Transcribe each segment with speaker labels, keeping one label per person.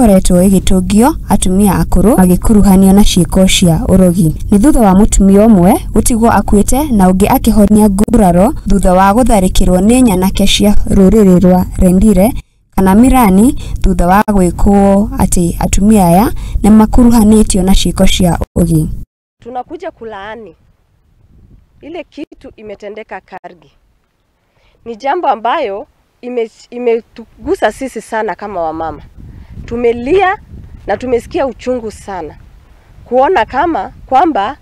Speaker 1: ikoretwo igitungio atumia akuru magikuruhanio na ciiko cia urogi. Ni thutha wa mutumia umwe gutigwo akuite na ungi akihonia nguraro thutha wa gutharikirwo ni nyanake cia ruriri rwa Rendile kana Mirani thutha wa gwikwo ati atumia aya ni makuruhanitio na ciiko cia urogi.
Speaker 2: Tunakuja kulaani ile kitu imetendeka Kargi. Ni jambo ambayo imetugusa sisi sana kama wamama. Tumelia na tumesikia uchungu sana kuona kwamba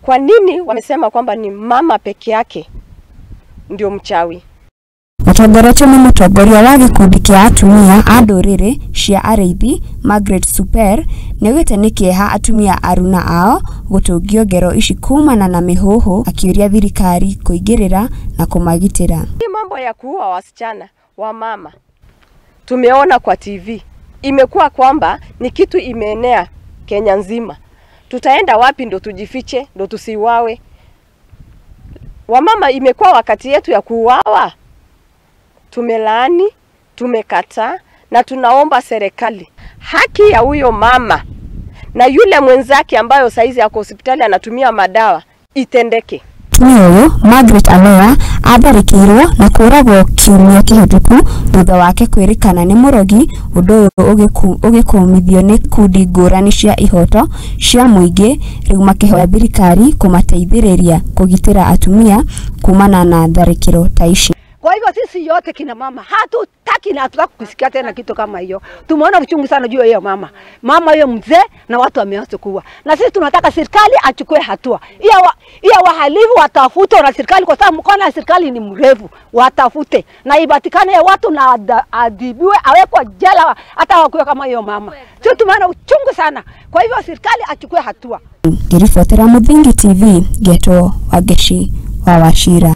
Speaker 2: kwa nini wamesema kwamba ni mama peke yake ndio mchawi.
Speaker 1: Mutongoretio ni mutongoria wa gikundi kia atumia a nduriri cia areithi Margaret Super niwite ni kieha atumia aruna ao gutungio ngero ici kumana na mihuhu, akiuria thirikari kuingirira na kumagitira.
Speaker 2: Hii mambo ya kuua wasichana wa mama tumeona kwa TV, imekuwa kwamba ni kitu imeenea Kenya nzima. Tutaenda wapi ndo tujifiche, ndo tusiwawe? Wamama imekuwa wakati yetu ya kuuawa. Tumelaani, tumekataa na tunaomba serikali haki ya huyo mama na yule mwenzake ambayo saizi yako hospitali anatumia madawa itendeke.
Speaker 1: Huyo Margaret Alea atharikirwo na kuragwo kiumia kihituku thutha wake kwirikana ni murogi, undu ugikumithio ni kundi ngurani cia ihoto cia muingi riu makihoya thirikari kumateithiriria kugitira atumia kumana na tharikiro ta ici.
Speaker 3: Kwa hivyo sisi yote kina mama hatutaki na hatutaki kusikia tena kitu kama hiyo. Tumeona uchungu sana juu ya mama. Mama hiyo mzee na watu wameanza kuwa. Na sisi tunataka serikali achukue hatua. Ia wahalifu watafute na serikali, kwa sababu mkono wa serikali ni mrefu. Watafute na ibatikane watu na adhibiwe, awekwe jela hata wakuwe kama hiyo mama. Sisi tumeona uchungu sana. Kwa hivyo serikali achukue hatua.
Speaker 1: Ngiribotera Muthingi TV, Geto Wageshi wa Wachira.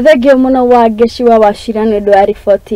Speaker 4: Thengio muno Wageshi wa Wachira nĩ ũndũ wa riboti